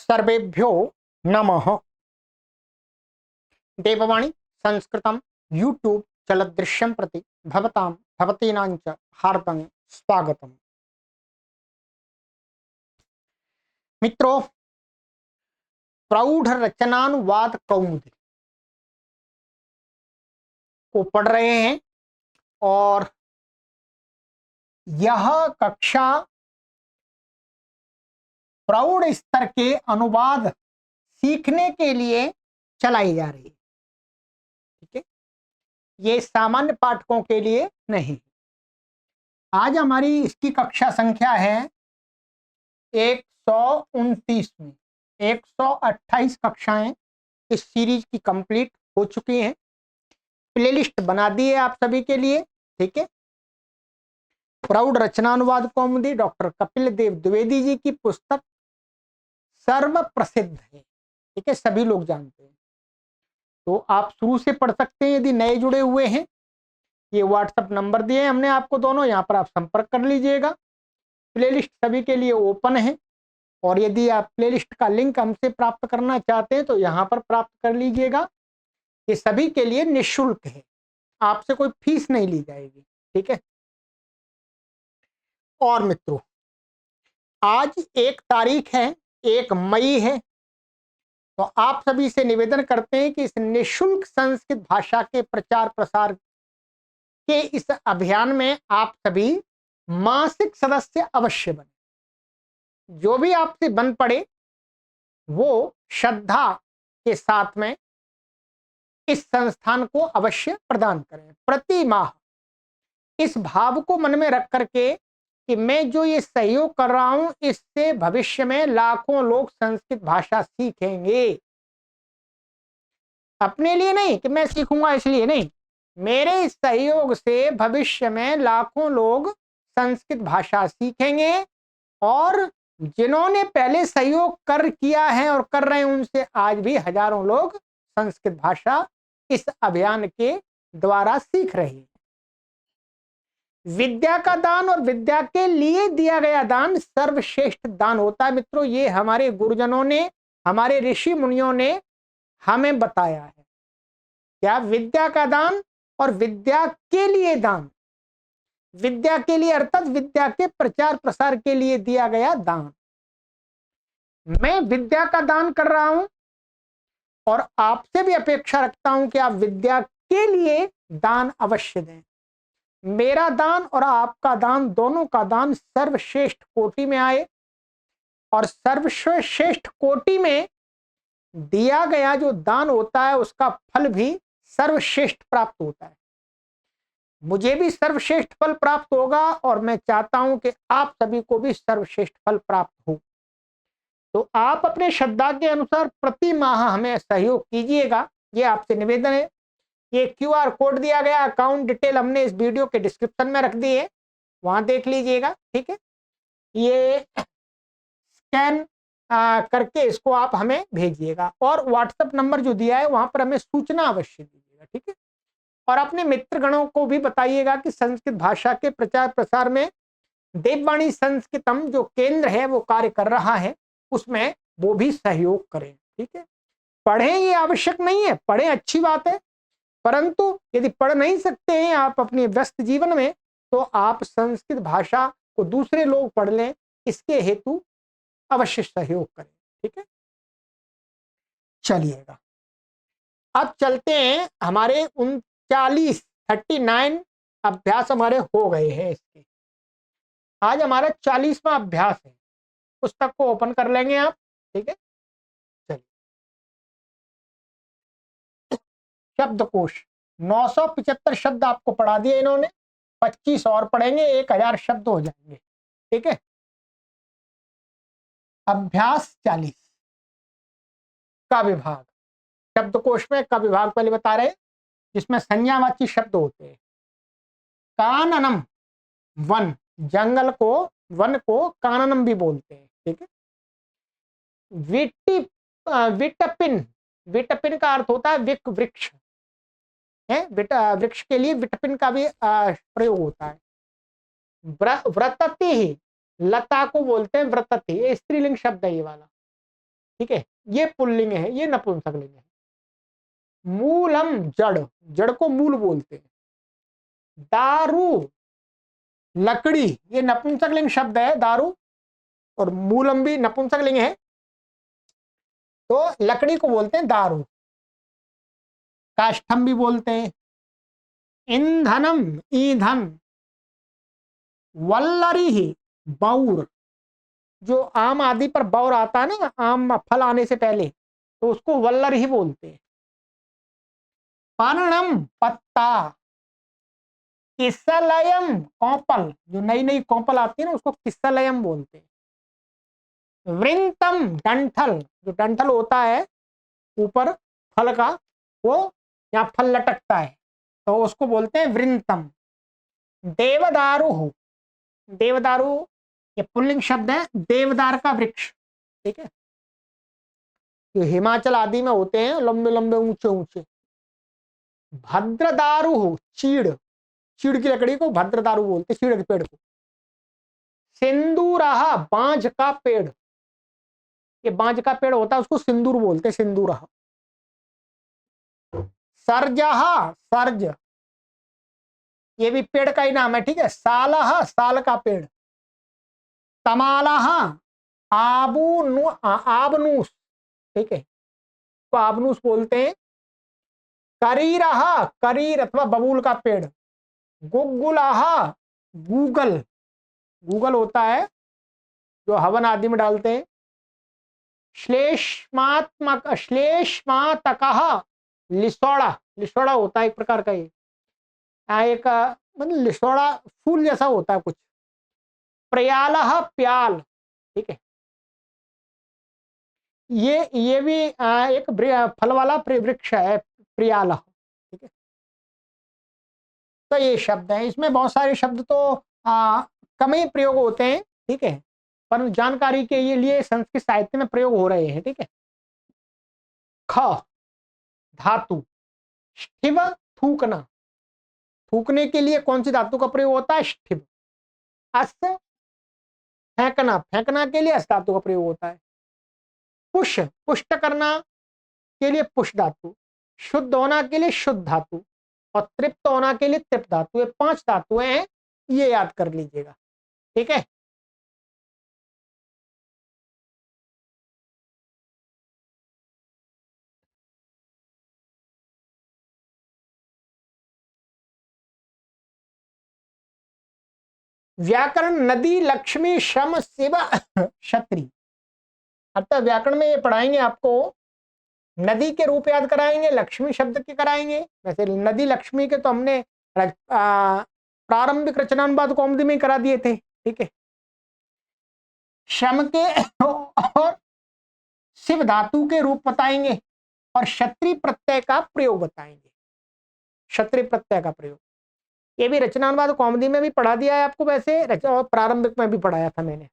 सर्वेभ्यो नमः। देववाणी संस्कृतं यूट्यूब चलदृश्यं प्रति भवतां भवतीनां च हार्दं स्वागतम्। मित्रों, प्रौढ़ रचनानुवाद कौमुदी को पढ़ रहे हैं और यह कक्षा प्रौढ़ स्तर के अनुवाद सीखने के लिए चलाई जा रही है। ठीक है, ये सामान्य पाठकों के लिए नहीं। आज हमारी इसकी कक्षा संख्या है 129वीं। 128 कक्षाएं इस सीरीज की कंप्लीट हो चुकी हैं। प्लेलिस्ट बना दी है आप सभी के लिए। ठीक है, प्रौढ़ रचनानुवाद कौमुदी डॉक्टर कपिल देव द्विवेदी जी की पुस्तक सर्व प्रसिद्ध है। ठीक है, सभी लोग जानते हैं, तो आप शुरू से पढ़ सकते हैं। यदि नए जुड़े हुए हैं, ये व्हाट्सएप नंबर दिए हमने आपको दोनों, यहाँ पर आप संपर्क कर लीजिएगा। प्लेलिस्ट सभी के लिए ओपन है और यदि आप प्लेलिस्ट का लिंक हमसे प्राप्त करना चाहते हैं तो यहाँ पर प्राप्त कर लीजिएगा। ये सभी के लिए निःशुल्क है, आपसे कोई फीस नहीं ली जाएगी। ठीक है, और मित्रों, आज 1 तारीख है, 1 मई है, तो आप सभी से निवेदन करते हैं कि इस निःशुल्क संस्कृत भाषा के प्रचार प्रसार के इस अभियान में आप सभी मासिक सदस्य अवश्य बने। जो भी आपसे बन पड़े वो श्रद्धा के साथ में इस संस्थान को अवश्य प्रदान करें। प्रति माह इस भाव को मन में रख करके कि मैं जो ये सहयोग कर रहा हूं, इससे भविष्य में लाखों लोग संस्कृत भाषा सीखेंगे। अपने लिए नहीं कि मैं सीखूंगा इसलिए नहीं, मेरे इस सहयोग से भविष्य में लाखों लोग संस्कृत भाषा सीखेंगे और जिन्होंने पहले सहयोग किया है और कर रहे हैं, उनसे आज भी हजारों लोग संस्कृत भाषा इस अभियान के द्वारा सीख रहे हैं। विद्या का दान और विद्या के लिए दिया गया दान सर्वश्रेष्ठ दान होता है। मित्रों, ये हमारे गुरुजनों ने, हमारे ऋषि मुनियों ने हमें बताया है। क्या? विद्या का दान और विद्या के लिए दान। विद्या के लिए अर्थात विद्या के प्रचार प्रसार के लिए दिया गया दान। मैं विद्या का दान कर रहा हूं और आपसे भी अपेक्षा रखता हूं कि आप विद्या के लिए दान अवश्य दें। मेरा दान और आपका दान, दोनों का दान सर्वश्रेष्ठ कोटि में आए और सर्वश्रेष्ठ कोटि में दिया गया जो दान होता है उसका फल भी सर्वश्रेष्ठ प्राप्त होता है। मुझे भी सर्वश्रेष्ठ फल प्राप्त होगा और मैं चाहता हूं कि आप सभी को भी सर्वश्रेष्ठ फल प्राप्त हो। तो आप अपने श्रद्धा के अनुसार प्रति माह हमें सहयोग कीजिएगा, ये आपसे निवेदन है। ये क्यूआर कोड दिया गया, अकाउंट डिटेल हमने इस वीडियो के डिस्क्रिप्शन में रख दी है, वहां देख लीजिएगा। ठीक है, ये स्कैन करके इसको आप हमें भेजिएगा और व्हाट्सएप नंबर जो दिया है वहां पर हमें सूचना अवश्य दीजिएगा। ठीक है, और अपने मित्रगणों को भी बताइएगा कि संस्कृत भाषा के प्रचार प्रसार में देववाणी संस्कृतम जो केंद्र है वो कार्य कर रहा है, उसमें वो भी सहयोग करें। ठीक है, पढ़ें ये आवश्यक नहीं है, पढ़ें अच्छी बात है, परंतु यदि पढ़ नहीं सकते हैं आप अपने व्यस्त जीवन में, तो आप संस्कृत भाषा को दूसरे लोग पढ़ लें, इसके हेतु अवश्य सहयोग करें। ठीक है, चलिएगा अब चलते हैं। हमारे 39 अभ्यास हमारे हो गए हैं इसके। आज हमारा 40वां अभ्यास है। पुस्तक को ओपन कर लेंगे आप। ठीक है, चलिए। शब्दकोश 975 शब्द आपको पढ़ा दिए इन्होंने, 25 और पढ़ेंगे, 1000 शब्द हो जाएंगे। ठीक है, अभ्यास 40 का विभाग। शब्दकोश में का विभाग पहले बता रहे, जिसमें संज्ञावाची शब्द होते हैं। काननम वन, जंगल को, वन को काननम भी बोलते हैं। ठीक है, विटपिन, विटपिन का अर्थ होता है विक वृक्ष है। वृक्ष के लिए विटपिन का भी प्रयोग होता है। व्रतति, लता को बोलते हैं व्रतति, ये स्त्रीलिंग शब्द है ये वाला। ठीक है, ये पुल्लिंग है, ये नपुंसकलिंग है। मूलम जड़, जड़ को मूल बोलते हैं। दारू लकड़ी, ये नपुंसकलिंग शब्द है दारू, और मूलम भी नपुंसकलिंग है, तो लकड़ी को बोलते हैं दारू। काष्ठम भी बोलते हैं। ईंधनम ईंधन। वल्लरी बौर, जो आम आदि पर बौर आता है ना, आम फल आने से पहले, तो उसको वल्लर ही बोलते हैं। पर्णम पत्ता। किसलयम कौपल, जो नई नई कौपल आती है ना, उसको किसलयम बोलते हैं। वृंतम डंठल, जो डंठल होता है ऊपर फल का, वो यहाँ फल लटकता है, तो उसको बोलते हैं वृंतम। देवदारू, देवदारू ये पुल्लिंग शब्द है, देवदार का वृक्ष, ठीक है, जो हिमाचल आदि में होते हैं, लंबे लंबे ऊंचे ऊंचे। भद्रदारू चीड़, चीड़ की लकड़ी को भद्रदारू बोलते, चीड़ के पेड़ को। सिंदूरहा बांझ का पेड़, ये बांझ का पेड़ होता है, उसको सिंदूर बोलते, सिंदूरहा। सरजहा सर्ज, ये भी पेड़ का ही नाम है, ठीक है। सालहा साल का पेड़। तमालहा आबनूस, ठीक है, तो आबनूस बोलते हैं। करीरहा करीर अथवा बबूल का पेड़। गुगुलाहा गूगल, गूगल होता है जो हवन आदि में डालते हैं। श्लेष्मात्मक श्लेष्मातकः लिसोड़ा, लिसोड़ा होता है एक प्रकार का, ये एक मतलब लिसोड़ा फूल जैसा होता है कुछ। प्रयालः प्याल, ठीक है, ये भी एक फल वाला वृक्ष है, प्रियालः, ठीक है। तो ये शब्द है, इसमें बहुत सारे शब्द तो कम ही प्रयोग होते हैं, ठीक है, पर जानकारी के लिए संस्कृत साहित्य में प्रयोग हो रहे हैं, ठीक है। ख धातु। स्ठिव थूकना, थूकने के लिए कौन सी धातु का प्रयोग होता है? स्ठिव। अस फेंकना, फेंकना के लिए अस धातु का प्रयोग होता है। पुष पुष्ट करना के लिए पुष धातु। शुद्ध होना के लिए शुद्ध धातु, और तृप्त होना के लिए तृप्त धातु। ये 5 धातुएं हैं, ये याद कर लीजिएगा, ठीक है। व्याकरण नदी लक्ष्मी श्रम शिव क्षत्रि, अतः व्याकरण में ये पढ़ाएंगे आपको, नदी के रूप याद कराएंगे, लक्ष्मी शब्द के कराएंगे। वैसे नदी लक्ष्मी के तो हमने प्रारंभिक रचनानुवाद कौमुदी में करा दिए थे, ठीक है। श्रम के और शिव धातु के रूप बताएंगे, और क्षत्रि प्रत्यय का प्रयोग बताएंगे, क्षत्रि प्रत्यय का प्रयोग। ये भी रचनानुवाद कौमुदी में भी पढ़ा दिया है आपको, वैसे और प्रारंभिक में भी पढ़ाया था मैंने।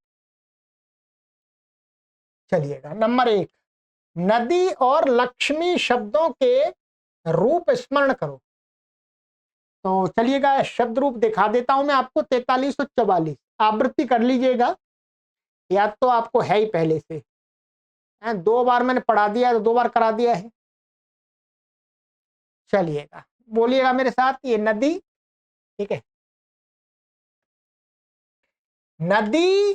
चलिएगा, नंबर 1, नदी और लक्ष्मी शब्दों के रूप स्मरण करो। तो चलिएगा, शब्द रूप दिखा देता हूं मैं आपको। 43 और 44 आवृत्ति कर लीजिएगा, याद तो आपको है ही पहले से, 2 बार मैंने पढ़ा दिया, तो 2 बार करा दिया है। चलिएगा, बोलिएगा मेरे साथ, ये नदी, ठीक है। नदी,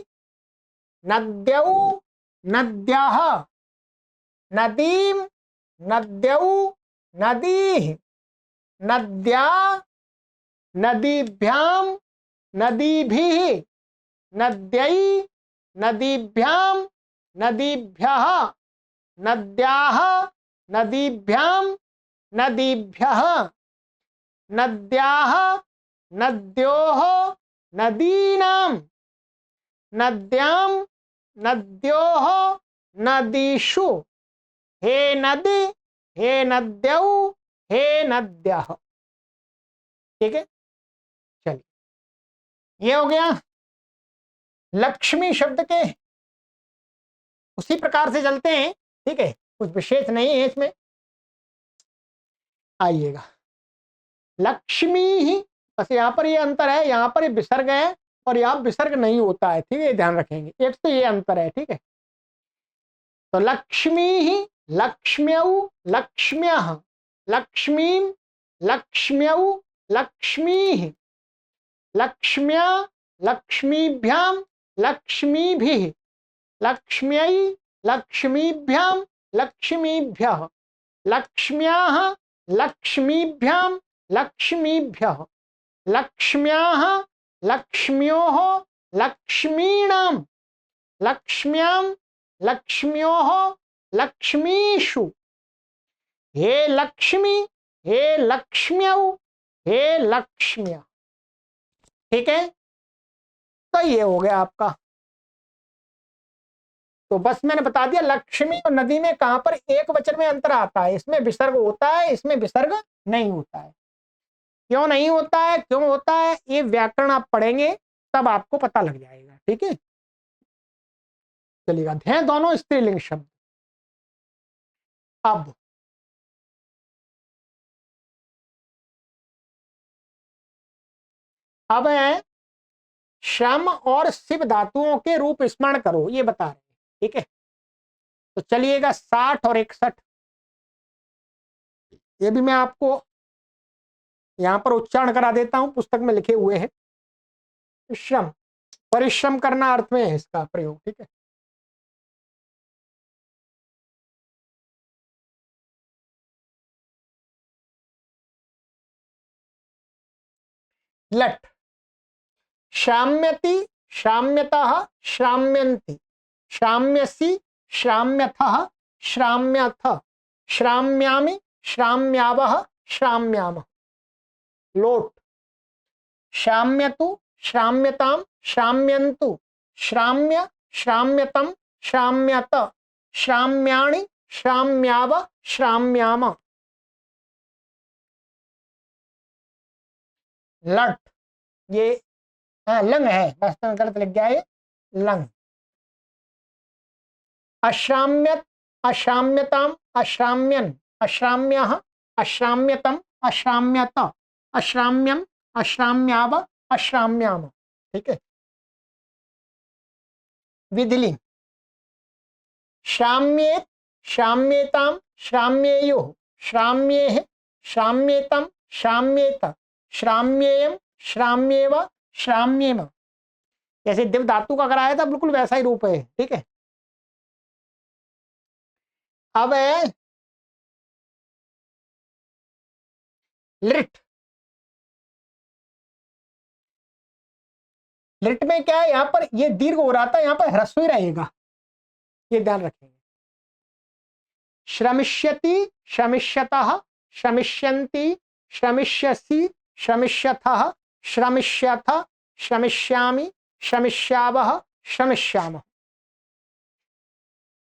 नद्यौ नद्याः, नदीम नद्यौ नदीः, नद्या नदीभ्याम नदीभिः, नद्यै नदीभ्याम नदीभ्यः, नद्याः नदीभ्याम नदीभ्यः, नद्याः नद्योः नदीनां, नद्यां नद्योः नदीषु, हे नदी हे नद्यौ हे नद्यः, ठीक है। चलिए, ये हो गया लक्ष्मी शब्द के। उसी प्रकार से चलते हैं, ठीक है, कुछ विशेष नहीं है इसमें। आइएगा, लक्ष्मी ही, बस यहाँ पर ये अंतर है, यहाँ पर ये विसर्ग है और यहाँ विसर्ग नहीं होता है, ठीक है, ध्यान रखेंगे, एक तो ये अंतर है, ठीक है। तो लक्ष्मी ही लक्ष्म्यौ लक्ष्म्यः, लक्ष्मीं लक्ष्म्यौ लक्ष्मीः, लक्ष्म्या लक्ष्मीभ्यां लक्ष्मीभिः, लक्ष्म्यै लक्ष्मीभ्यां लक्ष्मीभ्यः, लक्ष्म्याः लक्ष्मीभ्यां लक्ष्मीभ्यः, लक्ष्म्याः लक्ष्म्योः लक्ष्मीणां, लक्ष्म्यां लक्ष्म्योः लक्ष्मीषु, हे लक्ष्मी हे लक्ष्म्यौ हे लक्ष्म्य। ठीक है, तो ये हो गया आपका। तो बस मैंने बता दिया लक्ष्मी और नदी में कहां पर एक वचन में अंतर आता है, इसमें विसर्ग होता है, इसमें विसर्ग नहीं होता है। क्यों नहीं होता है, क्यों होता है, ये व्याकरण आप पढ़ेंगे तब आपको पता लग जाएगा। ठीक है, चलिएगा। हैं दोनों स्त्रीलिंग शब्द। अब है श्रम और शिव धातुओं के रूप स्मरण करो, ये बता रहे हैं। ठीक है, तो चलिएगा 60 और 61, ये भी मैं आपको यहां पर उच्चारण करा देता हूं, पुस्तक में लिखे हुए हैं। श्रम, परिश्रम करना अर्थ में है इसका प्रयोग। ठीक है, लट, श्राम्यति श्राम्यतः श्राम्यन्ति, श्राम्यसि श्राम्यथः श्राम्यथ, श्राम्यामि श्राम्यावः श्राम्यामः। लोट, श्राम्यतु श्राम्यतां श्राम्यन्तु, श्राम्य श्राम्यतं श्राम्यत, श्राम्याणि श्राम्याव श्राम्याम। लट, ये लंग है, वास्तव में गलत लग गया है, लंग। अश्राम्यत अश्राम्यताम अश्राम्यन अश्राम्यः अश्राम्यतम अश्राम्यत, अश्राम्यम अश्राम्याव अश्राम्याम। ठीक है, विधिलिंग, श्राम्येत श्राम्येताम श्राम्येयुः, श्राम्येः श्राम्येतम श्राम्येत, श्राम्येयम श्राम्येव श्राम्येम। जैसे दिव धातु का कराया था बिल्कुल वैसा ही रूप है। ठीक है, अब है लिट। लिट में क्या है, यहां पर ये दीर्घ हो रहा था, यहां पर ह्रस्व ही रहेगा, ये ध्यान रखेंगे। श्रमिष्यति श्रमिष्यतः श्रमिष्यन्ति श्रमिष्यसि श्रमिष्यथः श्रमिष्यथ श्रमिष्यामि श्रमिष्यावः श्रमिष्यामः।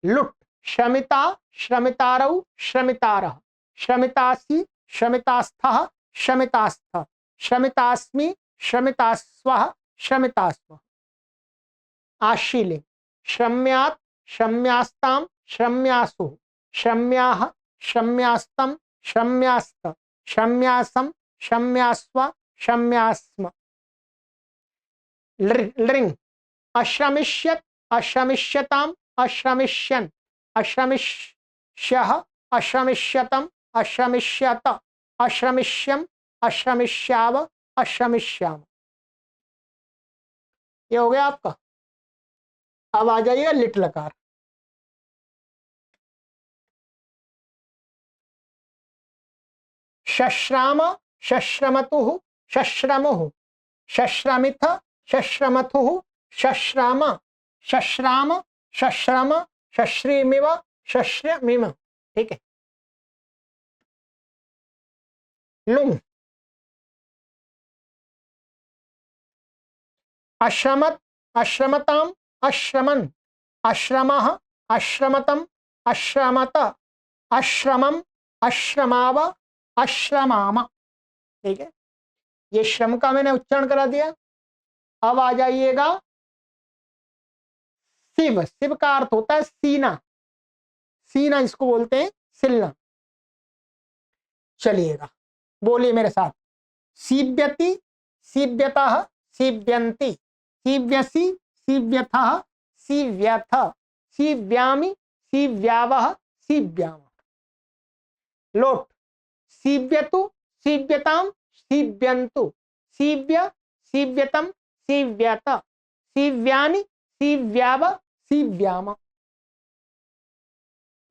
लुट, श्रमिता श्रमितारौ श्रमितारः, श्रमितासि श्रमितास्थः श्रमितास्थ, श्रमितास्मि श्रमितास्वः श्रमितास्व। आशीलिंग, श्रम्यात् श्रम्यास्तां श्रम्यासु, श्रम्याः श्रम्यास्तं श्रम्यास्त, श्रम्यासं श्रम्यास्व श्रम्यास्म। लृंग, अश्रमिष्यत् अश्रमिष्यताम् अश्रमिष्यन्, अश्रमिष्यः अश्रमिष्यतम् अश्रमिष्यत, अश्रमिष्यम् अश्रमिष्याव अश्रमिष्याम। ये हो गया आपका। अब आ जाइएगा लिट लकार। शश्राम शश्रमतुः शश्रमुः, शश्रमिथ शश्रमथुः शश्राम, शश्राम शश्रम शश्रीमिव शश्रमिम। ठीक है, लुंग, अश्रमत अश्रमताम अश्रमन, अश्रमः अश्रमतम अश्रमत, अश्रमम अश्रमाव अश्रमाम। ठीक है, ये श्रम का मैंने उच्चारण करा दिया। अब आ जाइएगा शिव। शिव का अर्थ होता है सीना, सीना इसको बोलते हैं, सिलना। चलिएगा, बोलिए मेरे साथ। सीव्यति सीव्यतः सीव्यन्ति, सीव्यसि सीव्यथः सीव्यथ, सीव्यामि सीव्यावः सीव्याम। लोट, सीव्यतु सीव्यताम सीव्यन्तु, सीव्य सीव्यतम सीव्यत, सीव्यानि सीव्याव सीव्याम।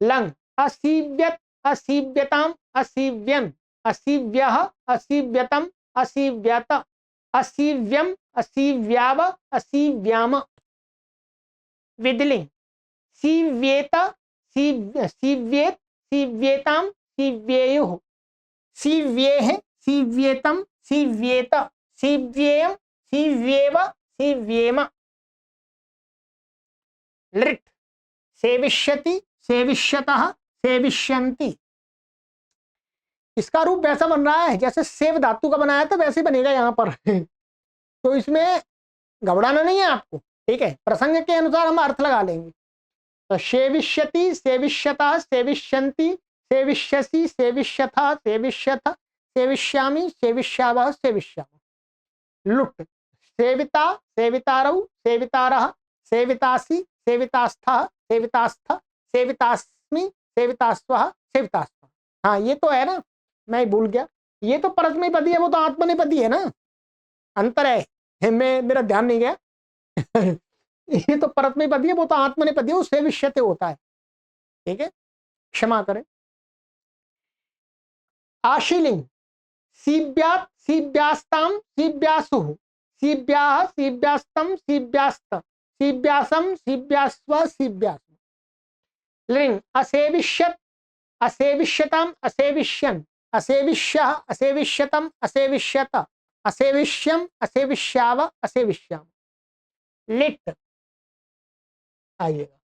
लंग, असीव्यत असीव्यताम असीव्यन, असीव्यः असीव्यतम असीव्यत, असीव्यम असीव्याव असीव्याम। विदलिंग, सीव्येत सीव्येत सीव्येताम सीव्येयुः, सीव्येः सीव्येतम सीव्येत, सीव्येयम सीव्येव सीव्येम। लिट, सेविष्यति सेविष्यतः सेविष्यन्ति। इसका रूप वैसा बन रहा है जैसे सेव धातु का बनाया था, वैसे बनेगा यहाँ पर तो इसमें घबराना नहीं है आपको, ठीक है। प्रसंग के अनुसार हम अर्थ लगा लेंगे। तो सेविष्यति सेविष्यतः सेविष्यन्ति सेविष्यसि सेविष्यथा सेविष्यथ सेविष्यामि सेविष्यावः सेविष्यामः। लुट, सेविता सेवितारौ सेवितारः सेवितासि सेवितास्थः सेवितास्थ सेवितास्मि सेवितास्वः सेवितास्व। हाँ ये तो है ना, मैं भूल गया, ये तो परस्मैपदी है, वो तो आत्मनेपदी है ना, अंतर है, मैं मेरा ध्यान नहीं गया ये तो परस्मैपदी है, वो तो आत्मनेपदी है, वो सेविष्यते होता है, ठीक है, क्षमा करें। आशीलिंग, सीव्यात् सीव्यास्ताम सीव्यासुः, सीव्याः सीव्यास्तम सीव्यास्त, सीव्यासम सीव्यास्व सीव्यासु। लिंग, असेविष्यत असेविष्यताम असेविष्यन, असेविष्यः असेविष्यतम असेविष्यत, असेविष्यम असेविष्याव असेविष्याम। लिट आइएगा,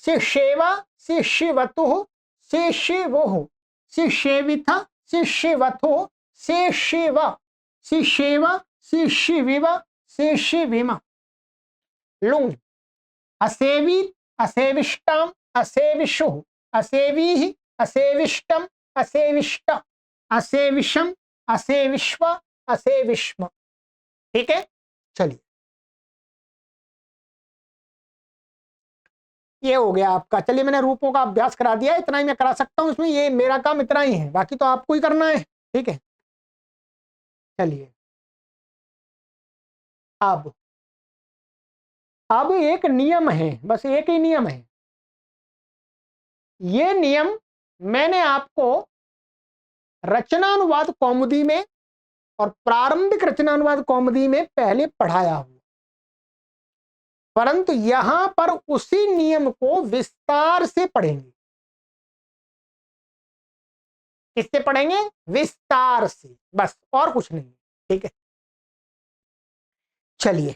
शिशेवा शिशिवतुः शिशिवुः, शिशेविथ शिशिवथुः शिशिव, शिशेव शिशिविव शिशिविम। लुंग, असेवित असेविष्टाम असेविषुः, असेवीः असेविष्टम असेविष्ट, असेविषम असेविश्व असेविष्म। ठीक है, चलिए ये हो गया आपका। चलिए मैंने रूपों का अभ्यास करा दिया, इतना ही मैं करा सकता हूं इसमें, ये मेरा काम इतना ही है, बाकी तो आपको ही करना है, ठीक है। चलिए अब एक नियम है, बस एक ही नियम है। ये नियम मैंने आपको रचनानुवाद कौमुदी में और प्रारंभिक रचनानुवाद कौमुदी में पहले पढ़ाया हुआ, परंतु यहां पर उसी नियम को विस्तार से पढ़ेंगे। किससे पढ़ेंगे? विस्तार से, बस और कुछ नहीं, ठीक है। चलिए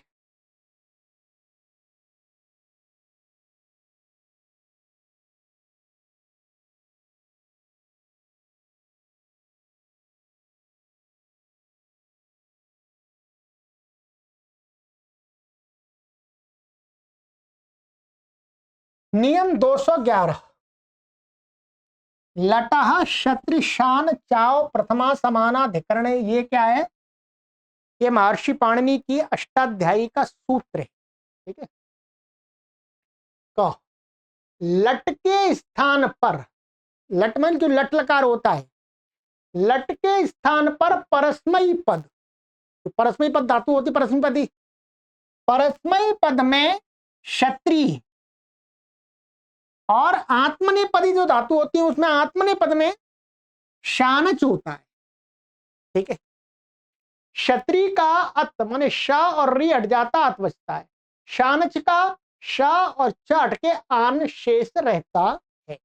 नियम 211, लटः शत्रुशान चाव प्रथमा समानाधिकरणे। ये क्या है? ये महर्षि पाणिनि की अष्टाध्यायी का सूत्र है, ठीक है। कह, लट के स्थान पर, लट में जो लट लकार होता है, लट के स्थान पर परस्मयी पद, तो परस्मयी पद धातु होती परस्मयी पदी, परस्मयी पद में क्षत्रिय और आत्मनेपदी जो धातु होती है उसमें आत्मनेपद में शानच होता है, ठीक है। क्षत्रिय का अत माने श और री हट जाता, अत बचता है। शानच का श और च हट के आन शेष रहता है।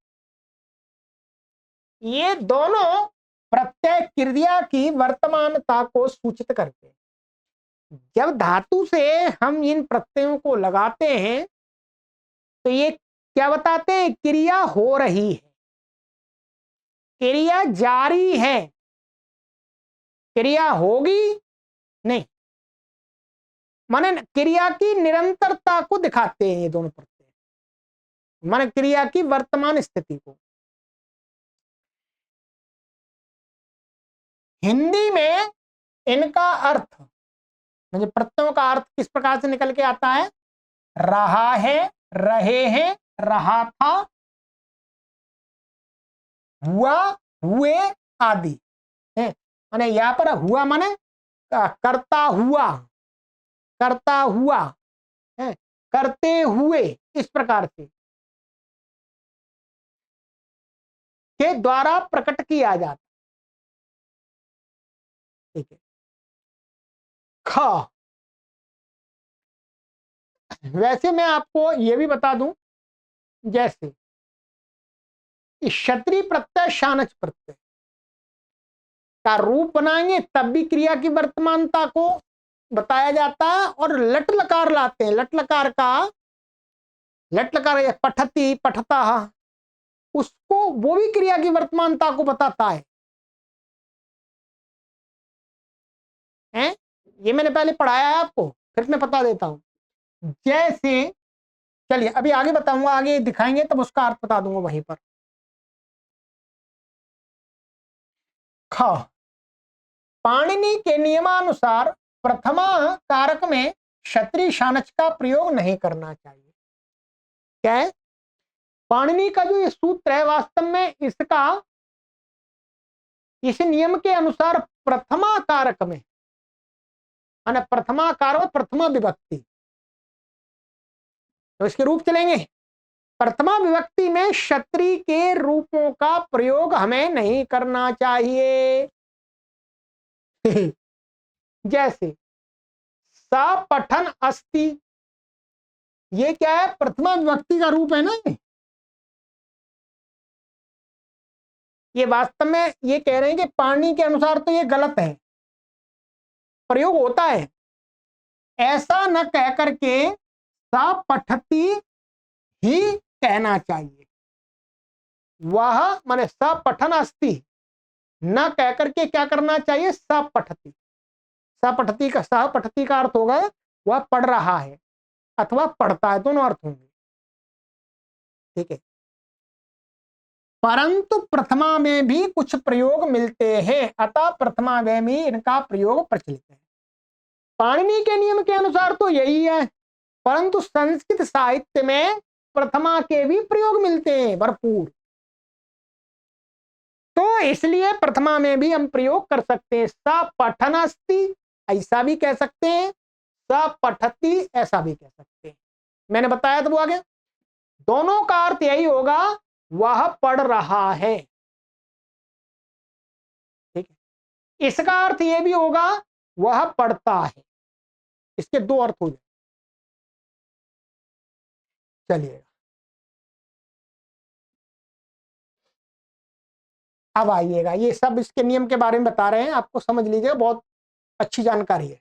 ये दोनों प्रत्यय क्रिया की वर्तमानता को सूचित करते हैं। जब धातु से हम इन प्रत्ययों को लगाते हैं तो ये क्या बताते हैं? क्रिया हो रही है, क्रिया जारी है, क्रिया होगी नहीं, माने क्रिया की निरंतरता को दिखाते हैं ये दोनों प्रत्यय, माने क्रिया की वर्तमान स्थिति को। हिंदी में इनका अर्थ, प्रत्ययों का अर्थ किस प्रकार से निकल के आता है? रहा है, रहे हैं, रहा था, हुआ, हुए आदि है। माने यहां पर हुआ माने करता हुआ, करता हुआ है, करते हुए, इस प्रकार से के द्वारा प्रकट किया जाता। ठीक है। ख, वैसे मैं आपको यह भी बता दूं, जैसे क्षत्रिय प्रत्यय शानच प्रत्यय का रूप बनाएंगे तब भी क्रिया की वर्तमानता को बताया जाता है, और लट लकार लाते हैं, लट लकार का, लट लकार पठती पठता, उसको वो भी क्रिया की वर्तमानता को बताता है। हैं? ये मैंने पहले पढ़ाया है आपको, फिर मैं बता देता हूं। जैसे चलिए अभी आगे बताऊंगा, आगे दिखाएंगे तब उसका अर्थ बता दूंगा वहीं पर। ख, पाणिनि के नियमानुसार प्रथमा कारक में क्षत्रिय शानच का प्रयोग नहीं करना चाहिए। क्या है? पाणिनि का जो ये सूत्र है, वास्तव में इसका, इस नियम के अनुसार प्रथमा कारक में, प्रथमा कारक प्रथमा विभक्ति, तो इसके रूप चलेंगे। प्रथमा विभक्ति में क्षत्रिय के रूपों का प्रयोग हमें नहीं करना चाहिए। जैसे सा पठन अस्ति, ये क्या है? प्रथमा विभक्ति का रूप है ना। ये वास्तव में ये कह रहे हैं कि पाणिनि के अनुसार तो ये गलत है, प्रयोग होता है, ऐसा न कह करके सा पठती ही कहना चाहिए। वह माने स पठन अस्ति न कह करके क्या करना चाहिए? स पठती। स पठती का, सह पठती का अर्थ होगा वह पढ़ रहा है अथवा पढ़ता है, दोनों अर्थ होंगे। ठीक है। परंतु प्रथमा में भी कुछ प्रयोग मिलते हैं, अतः प्रथमा में भी इनका प्रयोग प्रचलित है। पाणिनि के नियम के अनुसार तो यही है, परंतु संस्कृत साहित्य में प्रथमा के भी प्रयोग मिलते हैं भरपूर, तो इसलिए प्रथमा में भी हम प्रयोग कर सकते हैं। सा पठनस्ति ऐसा भी कह सकते हैं, सा पठती ऐसा भी कह सकते हैं। मैंने बताया था वो आगे, दोनों का अर्थ यही होगा, वह पढ़ रहा है। ठीक है। इसका अर्थ यह भी होगा, वह पढ़ता है। इसके दो अर्थ हो जाए। चलिए अब आइएगा, ये सब इसके नियम के बारे में बता रहे हैं, आपको समझ लीजिएगा, बहुत अच्छी जानकारी है।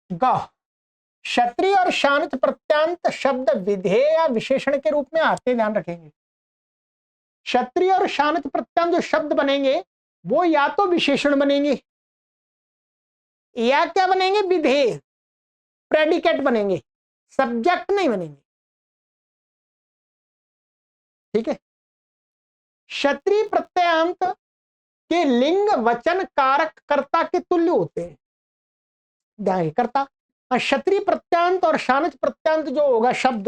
ग, क्षत्रिय और शांत प्रत्यांत शब्द विधेय या विशेषण के रूप में आते, ध्यान रखेंगे। क्षत्रिय और शांत प्रत्यांत जो शब्द बनेंगे वो या तो विशेषण बनेंगे या क्या बनेंगे? विधेय, प्रेडिकेट बनेंगे, सब्जेक्ट नहीं बनेंगे। ठीक है। क्षत्रिय प्रत्यांत के लिंग वचन कारक कर्ता के तुल्य होते हैं, ध्यान करता। क्षत्रिय प्रत्यांत और शानच प्रत्यांत जो होगा शब्द,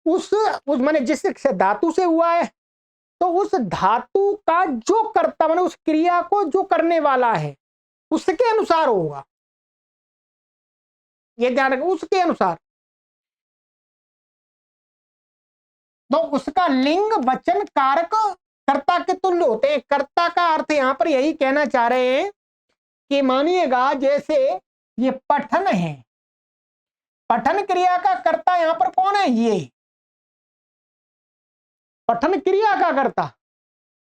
उस माने जिस धातु से हुआ है, तो उस धातु का जो कर्ता माने उस क्रिया को जो करने वाला है उसके अनुसार होगा, ये ध्यान रखें, उसके अनुसार। तो उसका लिंग वचन कारक कर्ता के तुल्य होते हैं। कर्ता का अर्थ यहां पर यही कहना चाह रहे हैं कि मानिएगा जैसे ये पठन है, पठन क्रिया का कर्ता यहां पर कौन है? ये पठन क्रिया का कर्ता,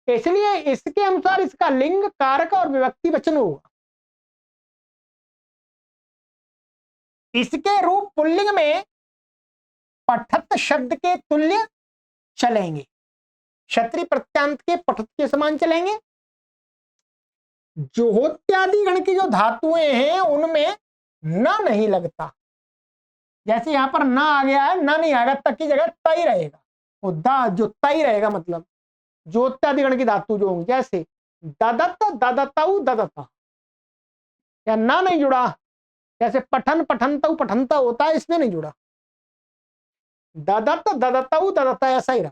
इसलिए इसके अनुसार इसका लिंग कारक और विभक्ति वचन होगा। इसके रूप पुल्लिंग में पठत शब्द के तुल्य चलेंगे, क्षत्रिय प्रत्यांत के पठत के समान चलेंगे। जोहोत्यादि गण की जो धातुएं हैं उनमें न नहीं लगता, जैसे यहां पर ना आ गया है, ना नहीं आएगा, तक की जगह तई रहेगा, वो दा जो तई रहेगा, मतलब जोत्यादि गण की धातु जो होंगी, जैसे ददत ददतऊ ददता, या ना नहीं जुड़ा, जैसे पठन पठनतऊ पठनता होता है, इसमें नहीं जुड़ा। ददत ददतऊ ददत ऐसा ही रहा।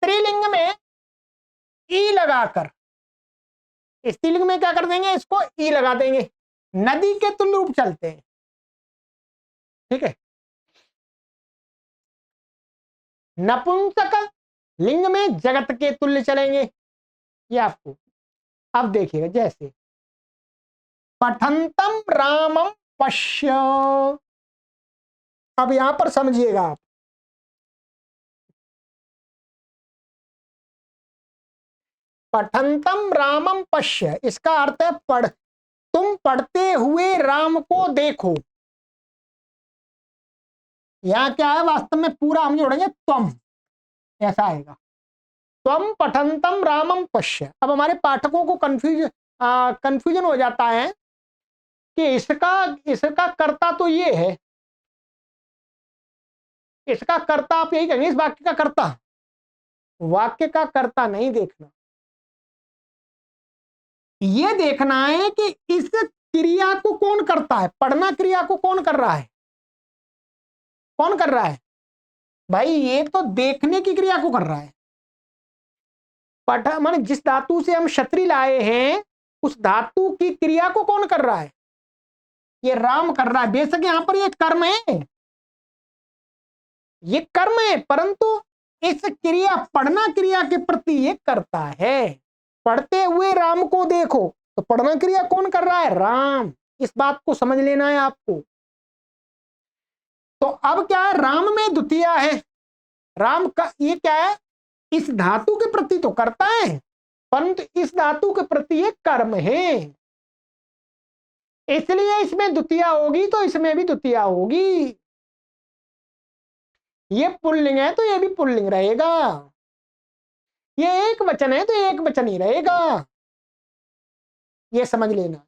स्त्रीलिंग में ई लगाकर, स्त्रीलिंग में क्या कर देंगे, इसको ई लगा देंगे, नदी के तुल्य रूप चलते हैं। ठीक है। नपुंसक लिंग में जगत के तुल्य चलेंगे, ये आपको अब देखिएगा। जैसे पठंतम रामम पश्य, अब यहां पर समझिएगा आप, पठंतम रामम पश्य, इसका अर्थ है पढ़, तुम पढ़ते हुए राम को देखो। यहां क्या है, वास्तव में पूरा हम जोड़ेंगे तुम, ऐसा आएगा, तुम पठंतम रामम पश्य। अब हमारे पाठकों को कंफ्यूजन हो जाता है कि इसका इसका कर्ता तो ये है, इसका कर्ता आप यही कहेंगे, इस वाक्य का कर्ता, वाक्य का कर्ता नहीं देखना, ये देखना है कि इस क्रिया को कौन करता है, पढ़ना क्रिया को कौन कर रहा है, कौन कर रहा है भाई, ये तो देखने की क्रिया को कर रहा है। पठ माने जिस धातु से हम क्षत्रि लाए हैं, उस धातु की क्रिया को कौन कर रहा है, ये राम कर रहा है। बेशक यहां पर ये कर्म है, ये कर्म है, परंतु इस क्रिया, पढ़ना क्रिया के प्रति ये करता है। पढ़ते हुए राम को देखो, तो पढ़ना क्रिया कौन कर रहा है, राम। इस बात को समझ लेना है आपको। तो अब क्या है, राम में द्वितीय है, राम का ये क्या है, इस धातु के प्रति तो करता है, परंतु इस धातु के प्रति ये कर्म है, इसलिए इसमें द्वितीय होगी तो इसमें भी द्वितीय होगी। ये पुल्लिंग है तो ये भी पुल्लिंग रहेगा, ये एक वचन है तो एक वचन ही रहेगा, ये समझ लेना।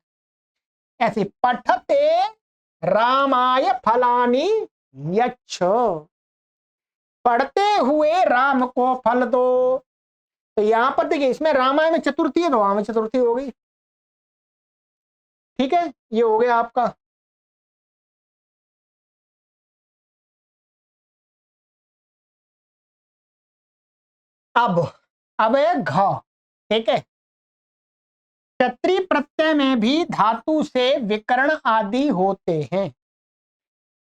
ऐसे पठते रामाय फलानी यच्छ, पढ़ते हुए राम को फल दो। तो यहां पर देखिए, इसमें रामाय में चतुर्थी है तो वहां में चतुर्थी हो गई। ठीक है, ये हो गया आपका। अब है घ। ठीक है, क्षत्रिय प्रत्यय में भी धातु से विकर्ण आदि होते हैं।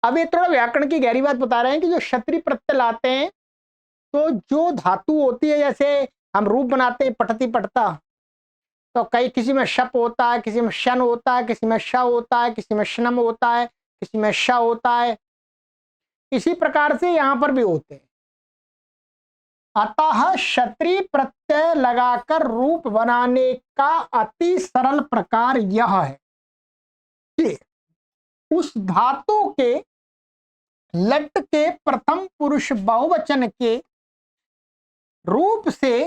अब ये थोड़ा व्याकरण की गहरी बात बता रहे हैं कि जो क्षत्रिय प्रत्यय लाते हैं, तो जो धातु होती है, जैसे हम रूप बनाते हैं पठती पठता, तो कई किसी में शप होता है, किसी में शन होता है, किसी में श होता है, किसी में शनम होता है, किसी में श होता है। इसी प्रकार से यहां पर भी होते हैं। अतः क्षत्रिय प्रत्यय लगाकर रूप बनाने का अति सरल प्रकार यह है कि उस धातु के लट के प्रथम पुरुष बहुवचन के रूप से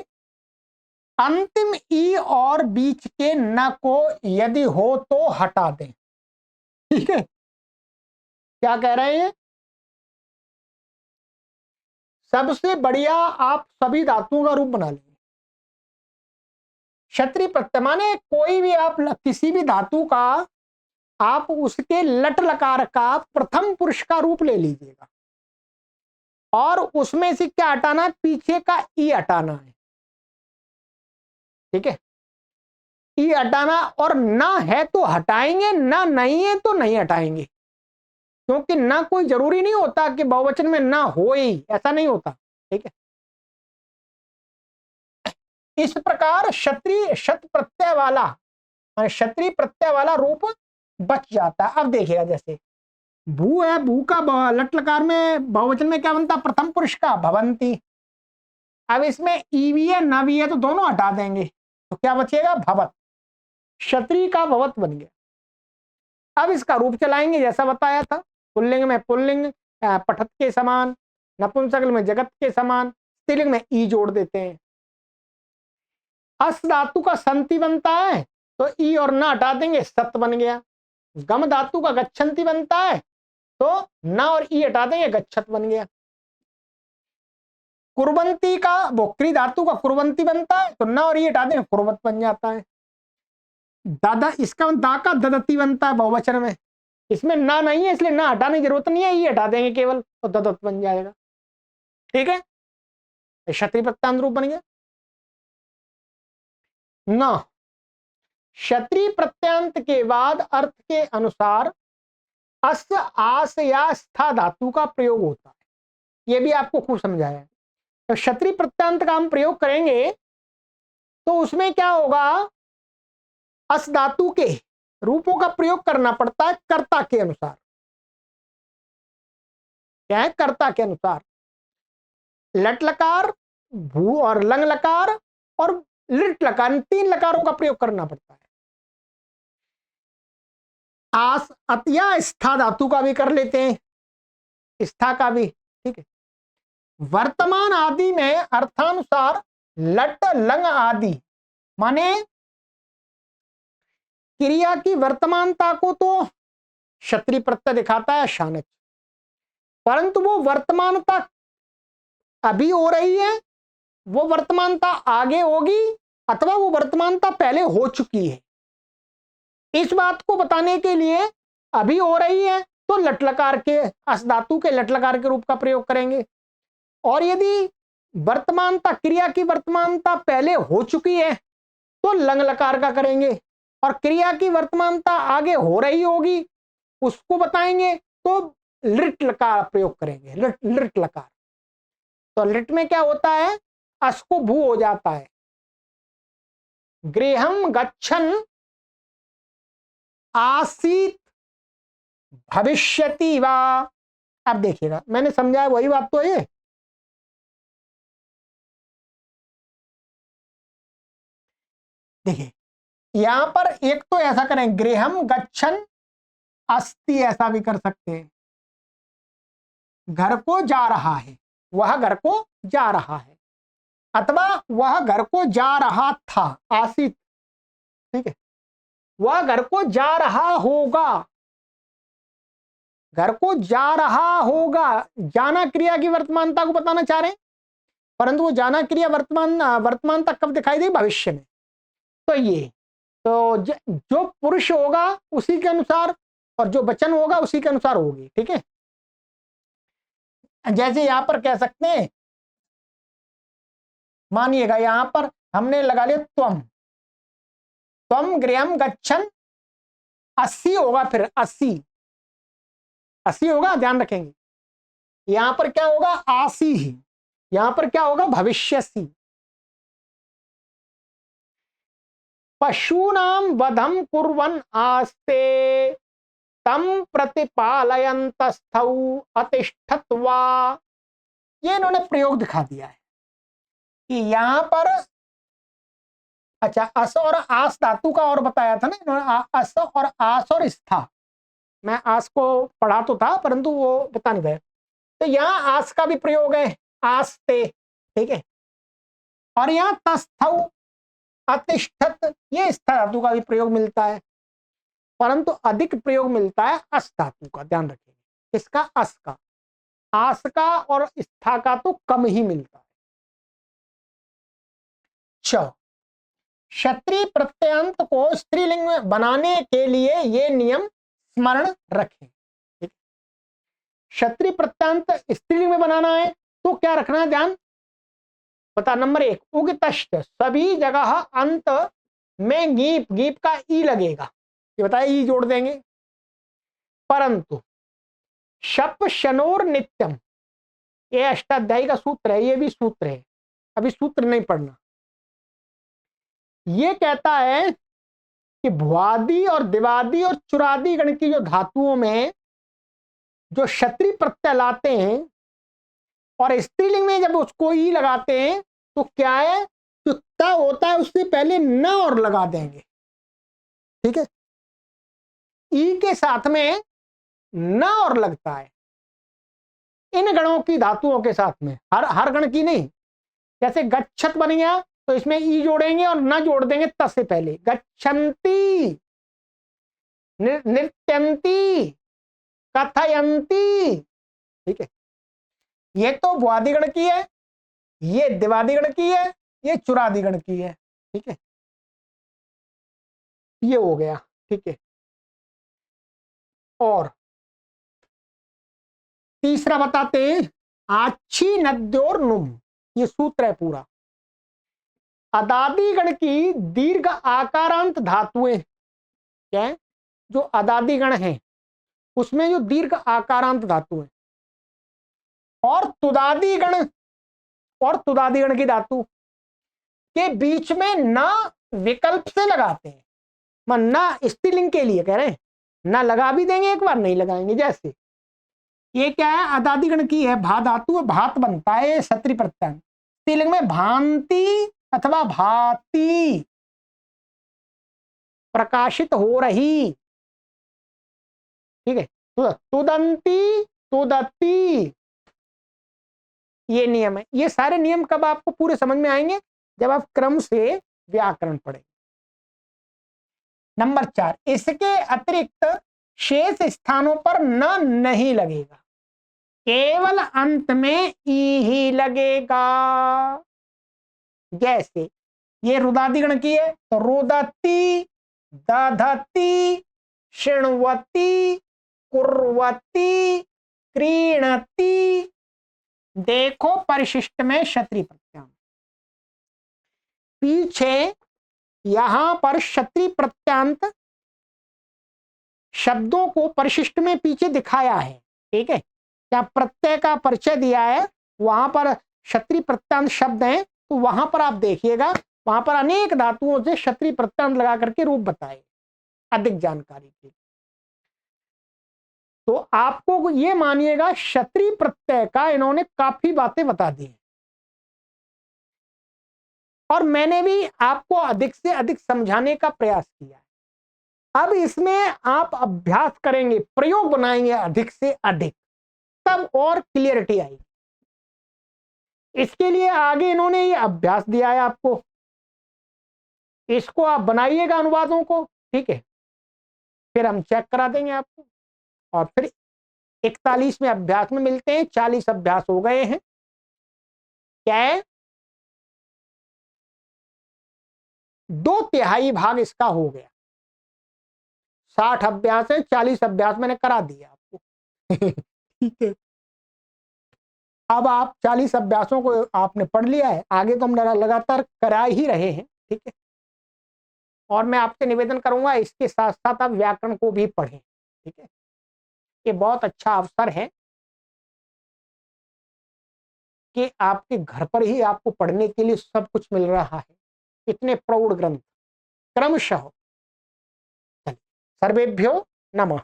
अंतिम ई और बीच के न को यदि हो तो हटा दें। ठीक है, क्या कह रहे हैं, सबसे बढ़िया आप सभी धातुओं का रूप बना लेंगे। क्षत्रिय प्रत्यय माने कोई भी आप किसी भी धातु का आप उसके लट लकार का प्रथम पुरुष का रूप ले लीजिएगा, और उसमें से क्या हटाना है, पीछे का ई हटाना है। ठीक है, ई हटाना, और ना है तो हटाएंगे, ना नहीं है तो नहीं हटाएंगे, क्योंकि ना कोई जरूरी नहीं होता कि बहुवचन में ना हो ही, ऐसा नहीं होता। ठीक है, इस प्रकार क्षत्रिय शत प्रत्यय वाला, क्षत्रिय प्रत्यय वाला रूप बच जाता है। अब देखिएगा, जैसे भू है, भू का लट लकार में बहुवचन में क्या बनता, प्रथम पुरुष का भवंती। अब इसमें ई भी है ना भी है तो दोनों हटा देंगे, तो क्या बचेगा, भवत। क्षत्रिय का भवत बन गया। अब इसका रूप चलाएंगे जैसा बताया था, पुल्लिंग में पुल्लिंग पठत के समान, नपुंसक में जगत के समान, स्त्रीलिंग में ई जोड़ देते हैं। अस धातु का संति बनता है तो ई और ना हटा देंगे, सत बन गया। गम धातु का गच्छन्ति बनता है तो ना और ई हटा देंगे, गच्छत बन गया। कुर्बंती का बोक्री धातु का कुर्बंती बनता है तो ना और ई हटा देंगे, कुर्बत बन जाता है। दादा इसका दा का ददती बनता है बहुवचन में, इसमें ना नहीं है, इसलिए ना हटाने की जरूरत नहीं है, ये हटा देंगे केवल तो दत्त बन जाएगा। ठीक है, क्षत्रिय प्रत्यांत रूप बन गया ना। क्षत्रिय प्रत्यांत के बाद अर्थ के अनुसार अस, आस या स्था धातु का प्रयोग होता है। यह भी आपको खूब समझाया है। तो क्षत्रिय प्रत्यांत का हम प्रयोग करेंगे तो उसमें क्या होगा, अस धातु के रूपों का प्रयोग करना पड़ता है कर्ता के अनुसार। क्या है, कर्ता के अनुसार। लट लकार, भू और लंग लकार और लिट लकार, 3 लकारों का प्रयोग करना पड़ता है। आस, अतिया स्था धातु का भी कर लेते हैं, स्था का भी। ठीक है, वर्तमान आदि में अर्थानुसार लट लंग आदि माने क्रिया की वर्तमानता को तो क्षत्रिय प्रत्यय दिखाता है शानच, परंतु वो वर्तमानता अभी हो रही है, वो वर्तमानता आगे होगी, अथवा वो वर्तमानता पहले हो चुकी है। इस बात को बताने के लिए अभी हो रही है तो लटलकार के, अस धातु के लटलकार के रूप का प्रयोग करेंगे। और यदि वर्तमानता, क्रिया की वर्तमानता पहले हो चुकी है तो लंग लकार का करेंगे, और क्रिया की वर्तमानता आगे हो रही होगी उसको बताएंगे तो लिट लकार प्रयोग करेंगे, लिट लकार। तो लिट में क्या होता है, अस को भू हो जाता है। गृहम गच्छन आसीत भविष्यति वा। अब देखिएगा, मैंने समझाया वही बात तो है। देखिए यहां पर एक तो ऐसा करें, गृहम गच्छन अस्ति, ऐसा भी कर सकते हैं, घर को जा रहा है, वह घर को जा रहा है, अथवा वह घर को जा रहा था, आसित। ठीक है, वह घर को जा रहा होगा, घर को जा रहा होगा। जाना क्रिया की वर्तमानता को बताना चाह रहे हैं, परंतु वो जाना क्रिया वर्तमानता कब दिखाई देगी, भविष्य में। तो ये तो जो पुरुष होगा उसी के अनुसार और जो वचन होगा उसी के अनुसार होगी। ठीक है, जैसे यहां पर कह सकते हैं, मानिएगा यहां पर हमने लगा लिया त्वम, त्वम गृहम गच्छन, 80 होगा, फिर 80 होगा, ध्यान रखेंगे। यहां पर क्या होगा, आसी ही, यहां पर क्या होगा, भविष्यसी। पशूनाम वधम कुर्वन् आस्ते तम प्रतिपालयन्तस्थौ अतिष्ठत्वा। ये इन्होंने प्रयोग दिखा दिया है कि यहां पर, अच्छा अस और आस धातु का और बताया था ना इन्होंने, अस और आस और स्था। मैं आस को पढ़ा तो था परंतु वो बता नहीं पाया। तो यहां आस का भी प्रयोग है, आस्ते। ठीक है, और यहां तस्थौ अतिष्ठत, ये स्था धातु का भी प्रयोग मिलता है, परंतु अधिक प्रयोग मिलता है अस धातु का। ध्यान रखिए, इसका अस का, आस का और स्था का तो कम ही मिलता है। क्षत्रिय प्रत्यंत को स्त्रीलिंग में बनाने के लिए ये नियम स्मरण रखें। क्षत्रिय प्रत्यंत स्त्रीलिंग में बनाना है तो क्या रखना है, ध्यान बता। नंबर 1, उगतश्च, सभी जगह अंत में गीप, गीप का ई लगेगा, ये बताया, ई जोड़ देंगे। परंतु शप शनोर नित्यम, ये अष्टाध्यायी का सूत्र है, ये भी सूत्र है, अभी सूत्र नहीं पढ़ना। ये कहता है कि भुआदि और दिवादी और चुरादी गण की जो धातुओं में जो क्षत्रिय प्रत्यय लाते हैं और स्त्रीलिंग में जब उसको ई लगाते हैं तो क्या है, जो त होता है उससे पहले न और लगा देंगे। ठीक है, ई के साथ में न और लगता है इन गणों की धातुओं के साथ में, हर गण की नहीं। जैसे गच्छत बन गया तो इसमें ई जोड़ेंगे और न जोड़ देंगे त से पहले, गच्छन्ति, नृत्यंती, कथयंती। ठीक है, ये तो भुआदिगण की है, ये दिवादिगण की है, ये चुरादिगण की है। ठीक है, ये हो गया। ठीक है, और तीसरा बताते हैं आच्छी नद्योर नुम, ये सूत्र है पूरा। अदादिगण की दीर्घ आकारांत धातुएं, क्या है? जो अदादिगण हैं उसमें जो दीर्घ आकारांत धातु है, और तुदादिगण की धातु के बीच में ना विकल्प से लगाते हैं, मन ना स्त्रीलिंग के लिए कह रहे हैं, ना लगा भी देंगे एक बार, नहीं लगाएंगे। जैसे ये क्या है, अदादिगण की है भा धातु, भात बनता है सत्री प्रत्यय, स्त्रीलिंग में भांति अथवा भाती, प्रकाशित हो रही, ठीक है। तुदंती, तुदती, ये नियम है। ये सारे नियम कब आपको पूरे समझ में आएंगे, जब आप क्रम से व्याकरण पढ़ेंगे। नंबर 4, इसके अतिरिक्त शेष स्थानों पर न नहीं लगेगा, केवल अंत में ई ही लगेगा। जैसे ये रुदादिगण की है तो रुदती, दधती, शृण्वती, कुर्वती, क्रीणती। देखो परिशिष्ट में क्षत्रिय प्रत्यांत, पीछे यहां पर क्षत्रिय प्रत्यांत शब्दों को परिशिष्ट में पीछे दिखाया है, ठीक है। क्या प्रत्यय का परिचय दिया है, वहां पर क्षत्रिय प्रत्यांत शब्द हैं, तो वहां पर आप देखिएगा, वहां पर अनेक धातुओं से क्षत्रिय प्रत्यांत लगा करके रूप बताए अधिक जानकारी के। तो आपको ये मानिएगा क्षत्रिय प्रत्यय का इन्होंने काफी बातें बता दी, और मैंने भी आपको अधिक से अधिक समझाने का प्रयास किया है। अब इसमें आप अभ्यास करेंगे, प्रयोग बनाएंगे अधिक से अधिक, तब और क्लियरिटी आएगी। इसके लिए आगे इन्होंने ये अभ्यास दिया है आपको, इसको आप बनाइएगा अनुवादों को, ठीक है। फिर हम चेक करा देंगे आपको, और फिर 41वें अभ्यास में मिलते हैं। 40 अभ्यास हो गए हैं, क्या है, 2/3 भाग इसका हो गया। 60 अभ्यास है, 40 अभ्यास मैंने करा दिया आपको ठीक है। अब आप 40 अभ्यासों को आपने पढ़ लिया है, आगे तो हम लगातार करा ही रहे हैं, ठीक है। और मैं आपसे निवेदन करूंगा इसके साथ साथ आप व्याकरण को भी पढ़ें, ठीक है। ये बहुत अच्छा अवसर है कि आपके घर पर ही आपको पढ़ने के लिए सब कुछ मिल रहा है, इतने प्रौढ़ ग्रंथ क्रमशः। सर्वेभ्यो नमः।